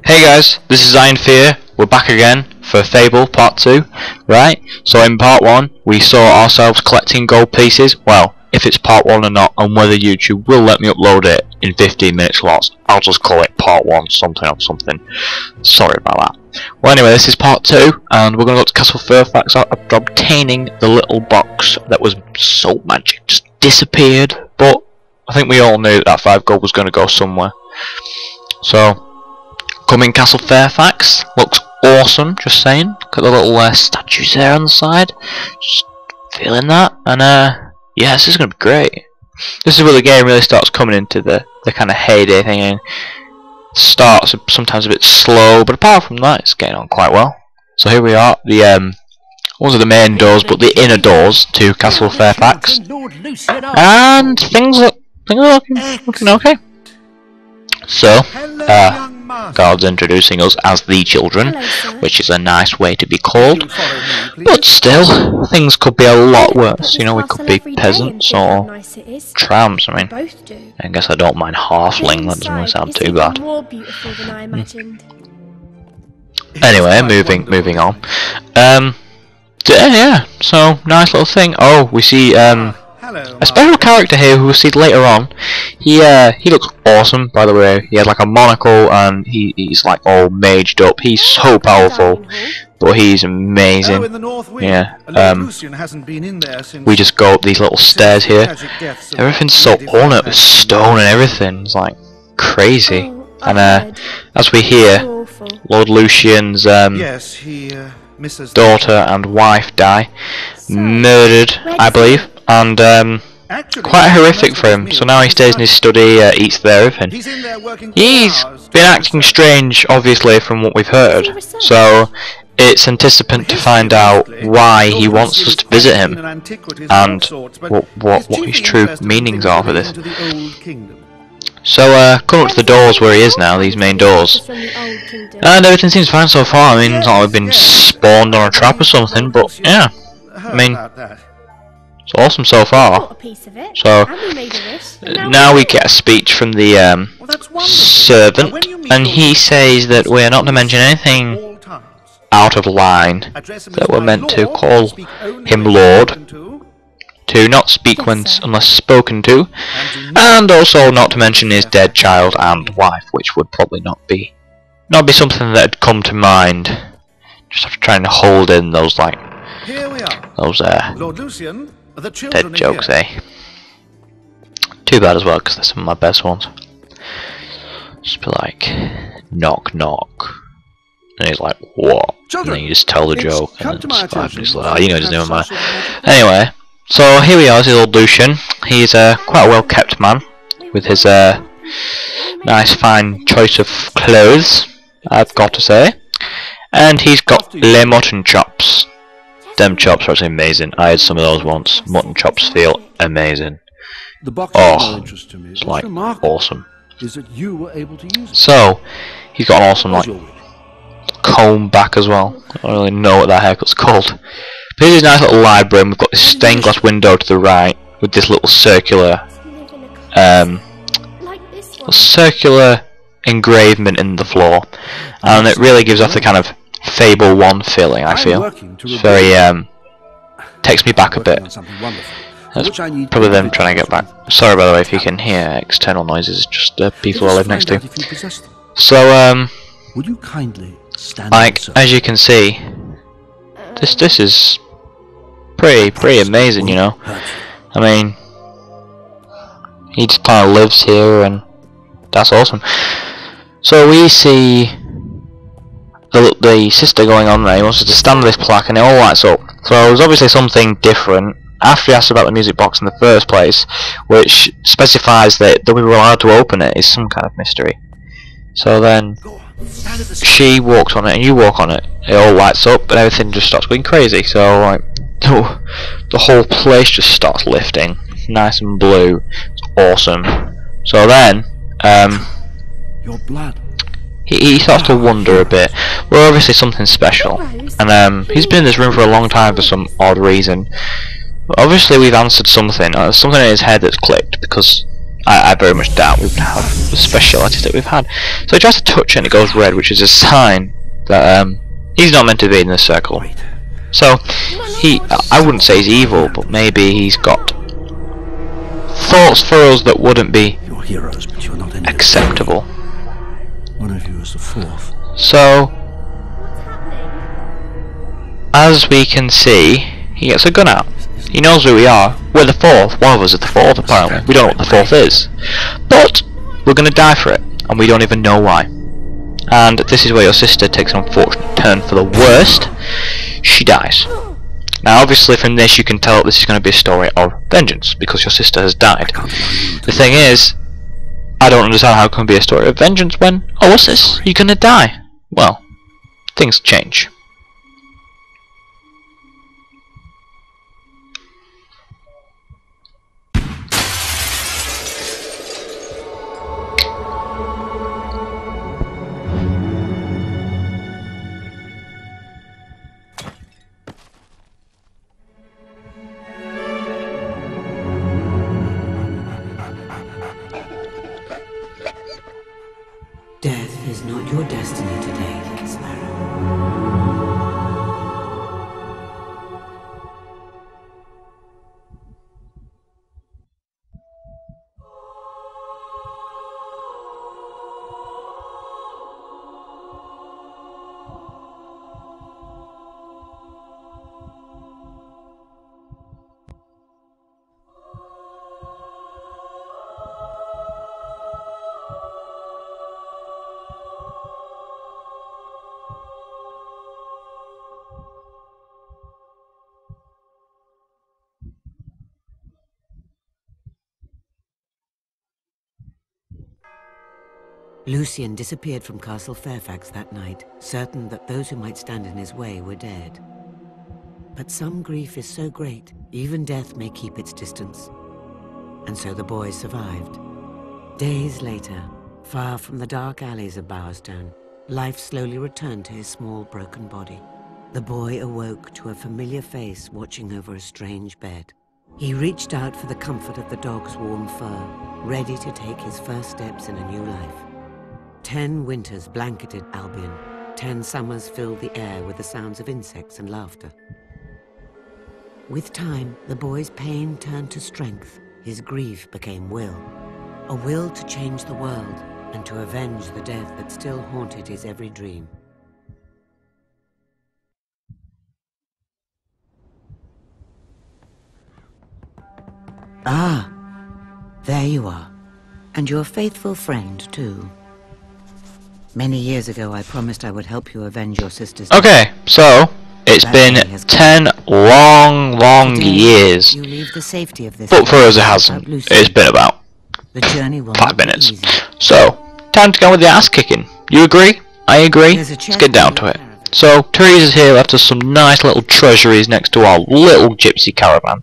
Hey guys, this is Iron Fear. We're back again for Fable Part 2, right? So in Part 1, we saw ourselves collecting gold pieces. Well, if it's Part 1 or not, and whether YouTube will let me upload it in 15 minute slots, I'll just call it Part 1, something or something. Sorry about that. Well anyway, this is Part 2, and we're going to go to Castle Fairfax after obtaining the little box that was so magic, just disappeared. But I think we all knew that 5 gold was going to go somewhere. So, coming Castle Fairfax, looks awesome, just saying. Look at the little statues there on the side. Just feeling that, and yeah, this is going to be great. This is where the game really starts coming into the kind of heyday thing, and starts sometimes a bit slow, but apart from that, it's getting on quite well. So here we are, the ones are the main doors, but the inner doors to Castle Fairfax, and things are looking okay. So, God's introducing us as the children, which is a nice way to be called. But still, things could be a lot worse. You know, we could be peasants or tramps. I mean, I guess I don't mind halfling. That doesn't really sound too bad. Anyway, moving on. Yeah. So nice little thing. Oh, we see a special character here who we'll see later on. He looks awesome, by the way. He has like a monocle and he's like all maged up. He's so powerful, but he's amazing. Yeah. We just go up these little stairs here. Everything's so ornate with stone and everything. It's like crazy. And as we hear, Lord Lucian's daughter and wife die, murdered, I believe. And quite horrific for him. So now he stays in his study, eats there, everything. He's been acting strange, obviously, from what we've heard. So it's anticipant to find out why he wants us to visit him, and what his true meanings are for this. So come up to the doors where he is now, these main doors, and everything seems fine so far. I mean, it's not like we've been spawned on a trap or something, but yeah, I mean, it's awesome so far. So now we get a speech from the servant, and he says that we are not to mention anything out of line, that we're meant to call him Lord, to not speak unless spoken to, and also not to mention his dead child and wife, which would probably not be something that had come to mind. Just have to try and hold in those dead jokes, eh? Too bad as well, because they're some of my best ones. Just be like, knock knock, and he's like, what? And then you just tell the joke, and then it's like, oh, you know, just never mind. Anyway, so here we are, this is old Lucian. He's quite a well kept man, with his nice fine choice of clothes, I've got to say. And he's got le mutton chops. Them chops are amazing. I had some of those once. Mutton chops feel amazing. Oh, it's like awesome. So he's got an awesome like comb back as well. I don't really know what that haircut's called. But here's a nice little library, and we've got this stained glass window to the right with this little circular engravement in the floor, and it really gives off the kind of Fable 1 feeling, I feel. It's very, takes me back a bit. That's probably them trying to get back. Sorry, by the way, if you can hear external noises, just people I live next to. So, like, as you can see, this is pretty amazing, you know. I mean, he just kind of lives here, and that's awesome. So we see the sister going on there. He wants us to stand with this plaque, and it all lights up. So there's obviously something different after he asked about the music box in the first place, which specifies that we were allowed to open it is some kind of mystery. So then she walks on it, and you walk on it. It all lights up, and everything just starts going crazy. So like the whole place just starts lifting, nice and blue. It's awesome. So then your blood. He starts to wonder a bit. Well, obviously something special, and he's been in this room for a long time for some odd reason. But obviously we've answered something. There's something in his head that's clicked, because I very much doubt we would have the specialities that we've had. So he tries to touch it and it goes red, which is a sign that he's not meant to be in this circle. So I wouldn't say he's evil, but maybe he's got thoughts for us that wouldn't be You're heroes, but you're not acceptable. One of you is the fourth. So, as we can see, he gets a gun out. He knows who we are. We're the fourth. One of us is the fourth, apparently. We don't know what the fourth is. But, we're going to die for it. And we don't even know why. And this is where your sister takes an unfortunate turn for the worst. She dies. Now, obviously, from this you can tell that this is going to be a story of vengeance, because your sister has died. The thing is, I don't understand how it can be a story of vengeance when, oh, what's this? You're going to die. Well, things change. Death is not your destiny today, Sparrow. Lucian disappeared from Castle Fairfax that night, certain that those who might stand in his way were dead. But some grief is so great, even death may keep its distance. And so the boy survived. Days later, far from the dark alleys of Bowerstone, life slowly returned to his small, broken body. The boy awoke to a familiar face watching over a strange bed. He reached out for the comfort of the dog's warm fur, ready to take his first steps in a new life. 10 winters blanketed Albion. 10 summers filled the air with the sounds of insects and laughter. With time, the boy's pain turned to strength. His grief became will. A will to change the world and to avenge the death that still haunted his every dream. Ah, there you are. And your faithful friend, too. Many years ago, I promised I would help you avenge your sister's death. Okay, so it's been 10 long years. You leave the safety of this, but for us it hasn't. It's been about the journey will 5 minutes. So, time to go with the ass kicking. You agree? I agree. Let's get down to it. So, Teresa's here left us some nice little treasuries next to our little gypsy caravan.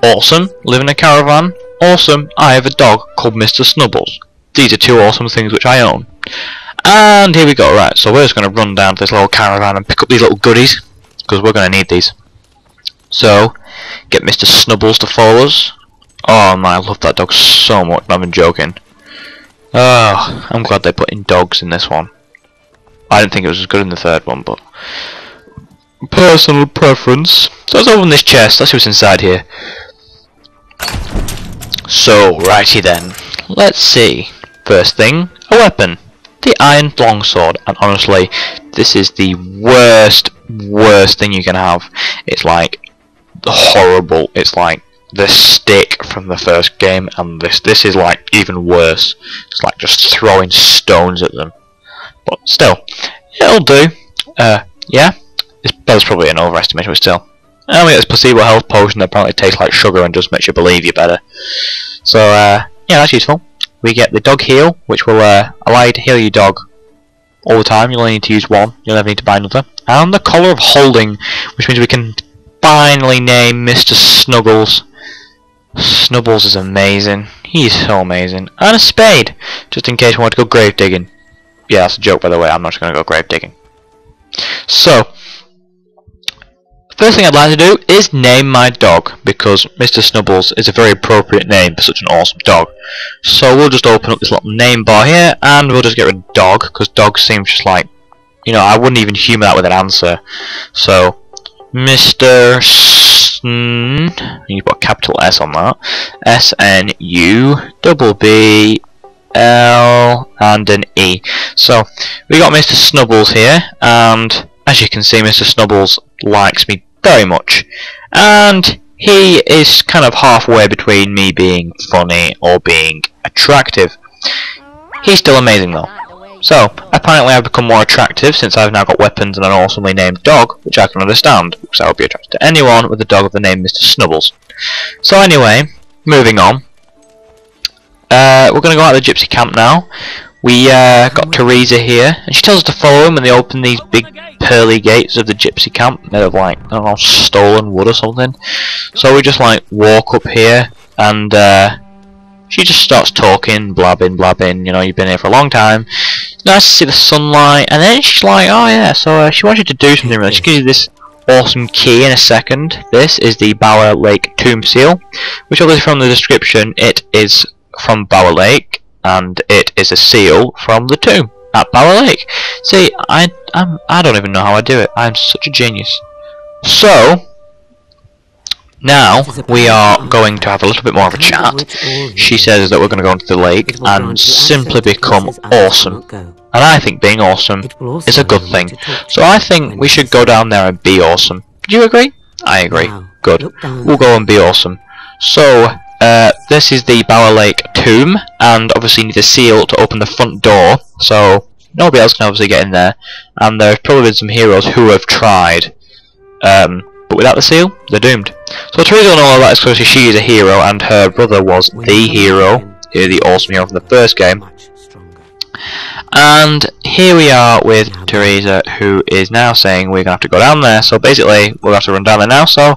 Awesome, live in a caravan. Awesome, I have a dog called Mr. Snuggles. These are 2 awesome things which I own. And here we go, right, so we're just going to run down to this little caravan and pick up these little goodies, because we're going to need these. So, get Mr. Snubbles to follow us. Oh man, I love that dog so much, I'm not even joking. Oh, I'm glad they put in dogs in this one. I didn't think it was as good in the third one, but personal preference. So let's open this chest, let's see what's inside here. So, righty then, let's see. First thing, a weapon. The iron longsword, and honestly, this is the worst thing you can have. It's like horrible. It's like the stick from the first game, and this is like even worse. It's like just throwing stones at them. But still, it'll do. Yeah, that's probably an overestimation, but still. And we get this placebo health potion that apparently tastes like sugar and just makes you believe you better. So yeah, that's useful. We get the dog heal, which will allow you to heal your dog all the time. You'll only need to use one, you'll never need to buy another. And the collar of holding, which means we can finally name Mr. Snuggles. Snubbles is amazing. He's so amazing. And a spade, just in case we want to go grave digging. Yeah, that's a joke by the way, I'm not just going to go grave digging. So, First thing I'd like to do is name my dog, because Mr. Snuggles is a very appropriate name for such an awesome dog. So we'll just open up this little name bar here, and we'll just get rid of dog, because dog seems just like, you know, I wouldn't even humour that with an answer. So, Mr. You put a capital S on that. S-N-U-B-B-L and an E. So, we got Mr. Snuggles here, and as you can see, Mr. Snuggles likes me very much. And he is kind of halfway between me being funny or being attractive. He's still amazing though. So, apparently I've become more attractive since I've now got weapons and an awesomely named dog, which I can understand, because I would be attracted to anyone with a dog of the name Mr. Snuggles. So anyway, moving on. We're going to go out of the gypsy camp now. We got Teresa here, and she tells us to follow him when they open these big pearly gates of the gypsy camp, made of like, I don't know, stolen wood or something. So we just like walk up here, and she just starts talking, blabbing, you know, you've been here for a long time. It's nice to see the sunlight, and then she's like, oh yeah, so she wants you to do something really. She gives you this awesome key in a second. This is the Bower Lake Tomb Seal, which obviously from the description, it is from Bower Lake, and it is a seal from the tomb at Bower Lake. See, I don't even know how I do it. I'm such a genius. So, now we are going to have a little bit more of a chat. She says that we're going to go into the lake and simply become awesome. And I think being awesome is a good thing. So I think we should go down there and be awesome. Do you agree? I agree. Good. We'll go and be awesome. So, this is the Bower Lake tomb, and obviously you need a seal to open the front door, so nobody else can obviously get in there. And there's probably been some heroes who have tried, but without the seal, they're doomed. So Teresa will know all that because she is a hero, and her brother was the hero, the awesome hero from the first game. And here we are with Teresa, who is now saying we're going to have to go down there. So basically, we'll have to run down there now. So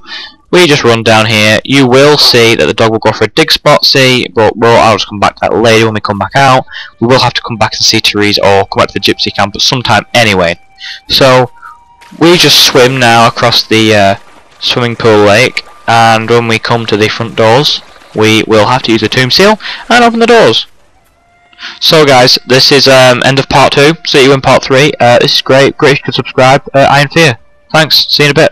we just run down here. You will see that the dog will go for a dig spot, see, but I'll just come back to that later when we come back out. We will have to come back and see Teresa, or come back to the gypsy camp at some time anyway. So we just swim now across the swimming pool lake, and when we come to the front doors, we will have to use the tomb seal and open the doors. So guys, this is end of part 2. See you in part 3. This is great. Great if you could subscribe. Iron Fear. Thanks. See you in a bit.